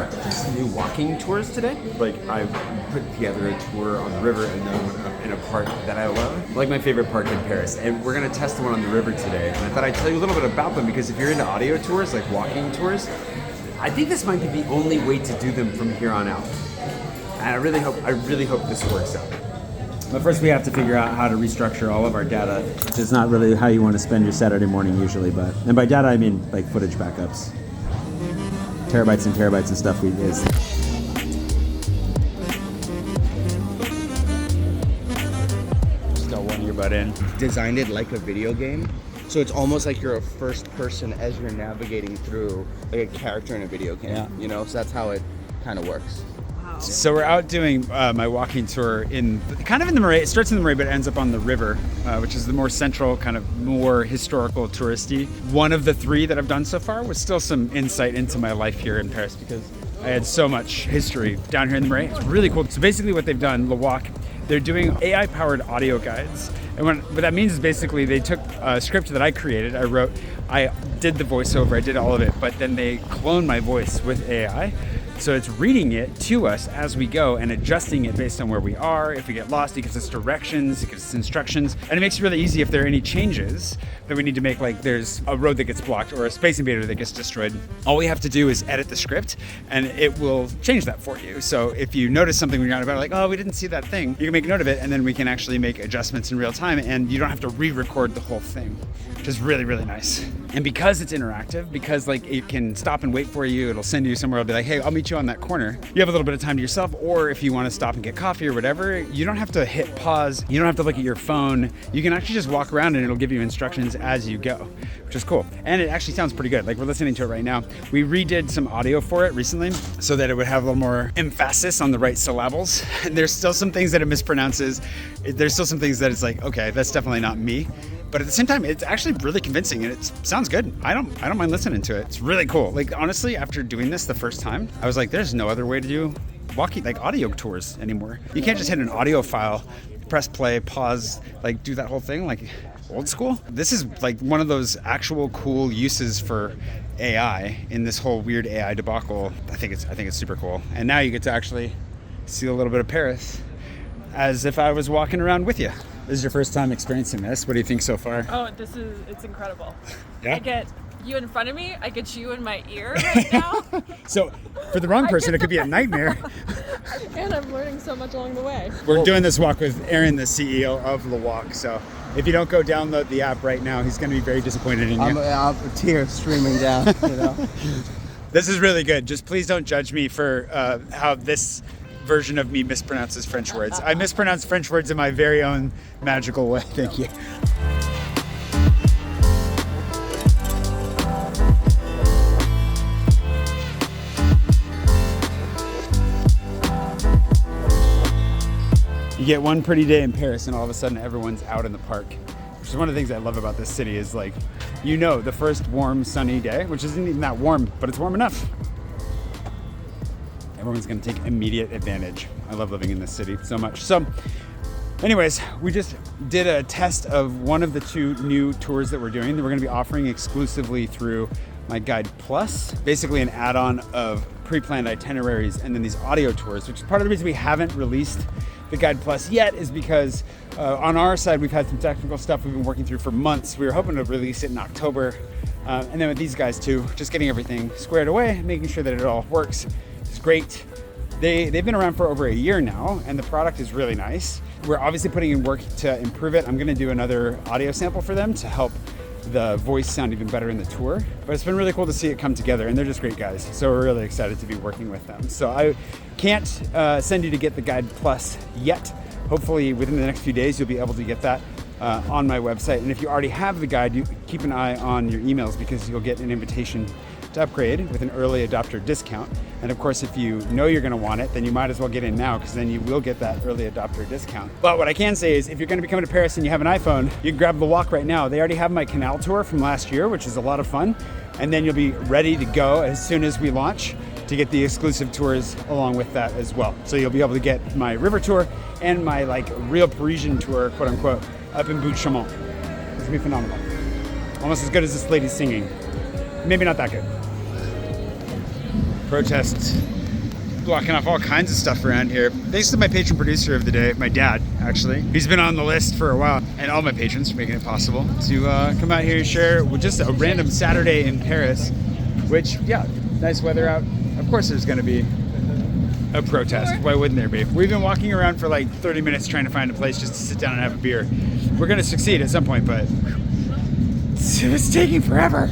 practice new walking tours today. Like I put together a tour on the river and then one up in a park that I love, like my favorite park in Paris. And we're gonna test the one on the river today. And I thought I'd tell you a little bit about them because if you're into audio tours, like walking tours, I think this might be the only way to do them from here on out. And I really hope this works out. But first we have to figure out how to restructure all of our data, which is not really how you want to spend your Saturday morning usually, and by data I mean like footage backups. Terabytes and terabytes and stuff Just got one earbud in. Designed it like a video game. So it's almost like you're a first person as you're navigating through like a character in a video game, you know? So that's how it kind of works. So we're out doing my walking tour in the Marais. It starts in the Marais, but ends up on the river, which is the more central, kind of more historical, touristy. One of the three that I've done so far was still some insight into my life here in Paris because I had so much history down here in the Marais. It's really cool. So basically what they've done, Le Walk, they're doing AI-powered audio guides. And what that means is basically they took a script that I created, I did the voiceover, I did all of it, but then they cloned my voice with AI. So it's reading it to us as we go and adjusting it based on where we are. If we get lost, it gives us directions, it gives us instructions. And it makes it really easy if there are any changes that we need to make, like there's a road that gets blocked or a space invader that gets destroyed. All we have to do is edit the script and it will change that for you. So if you notice something when you're out about, like, oh, we didn't see that thing, you can make a note of it and then we can actually make adjustments in real time and you don't have to re-record the whole thing, which is really, really nice. And because it's interactive, because like it can stop and wait for you, it'll send you somewhere, it'll be like, hey, I'll meet you on that corner. You have a little bit of time to yourself, or if you want to stop and get coffee or whatever, you don't have to hit pause, you don't have to look at your phone, you can actually just walk around and it'll give you instructions as you go, which is cool. And it actually sounds pretty good. Like we're listening to it right now. We redid some audio for it recently so that it would have a little more emphasis on the right syllables. There's still some things that it mispronounces. There's still some things that it's like, okay, that's definitely not me. But at the same time, it's actually really convincing and it sounds good. I don't mind listening to it. It's really cool. Like honestly, after doing this the first time, I was like, there's no other way to do walking, like audio tours anymore. You can't just hit an audio file, press play, pause, like do that whole thing like old school. This is like one of those actual cool uses for AI in this whole weird AI debacle. I think it's super cool. And now you get to actually see a little bit of Paris as if I was walking around with you. This is your first time experiencing this. What do you think so far? Oh, it's incredible. Yeah? I get you in front of me. I get you in my ear right now. So for the wrong person, it could be a nightmare. And I'm learning so much along the way. We're doing this walk with Aaron, the CEO of Le Walk. So if you don't go download the app right now, he's going to be very disappointed in you. I'm tears streaming down, you know. This is really good. Just please don't judge me for how this version of me mispronounces French words. I mispronounce French words in my very own magical way. Thank you. You get one pretty day in Paris and all of a sudden everyone's out in the park. Which is one of the things I love about this city is like, you know, the first warm sunny day, which isn't even that warm, but it's warm enough. Everyone's gonna take immediate advantage. I love living in this city so much. So anyways, we just did a test of one of the two new tours that we're doing that we're gonna be offering exclusively through my Guide Plus, basically an add-on of pre-planned itineraries and then these audio tours, which is part of the reason we haven't released the Guide Plus yet is because on our side, we've had some technical stuff we've been working through for months. We were hoping to release it in October. And then with these guys too, just getting everything squared away, making sure that it all works. It's great. They've been around for over a year now, and the product is really nice. We're obviously putting in work to improve it. I'm gonna do another audio sample for them to help the voice sound even better in the tour. But it's been really cool to see it come together, and they're just great guys. So we're really excited to be working with them. So I can't send you to get the Guide Plus yet. Hopefully within the next few days, you'll be able to get that on my website. And if you already have the guide, you keep an eye on your emails because you'll get an invitation to upgrade with an early adopter discount. And of course, if you know you're gonna want it, then you might as well get in now because then you will get that early adopter discount. But what I can say is if you're gonna be coming to Paris and you have an iPhone, you can grab the walk right now. They already have my canal tour from last year, which is a lot of fun. And then you'll be ready to go as soon as we launch to get the exclusive tours along with that as well. So you'll be able to get my river tour and my like real Parisian tour, quote unquote, up in Bout de Chaumont. It's gonna be phenomenal. Almost as good as this lady singing. Maybe not that good. protests blocking off all kinds of stuff around here. Thanks to my patron producer of the day, my dad, actually. He's been on the list for a while, and all my patrons for making it possible to come out here and share with just a random Saturday in Paris, which, yeah, nice weather out. Of course there's gonna be a protest. Why wouldn't there be? We've been walking around for like 30 minutes trying to find a place just to sit down and have a beer. We're gonna succeed at some point, but it's taking forever.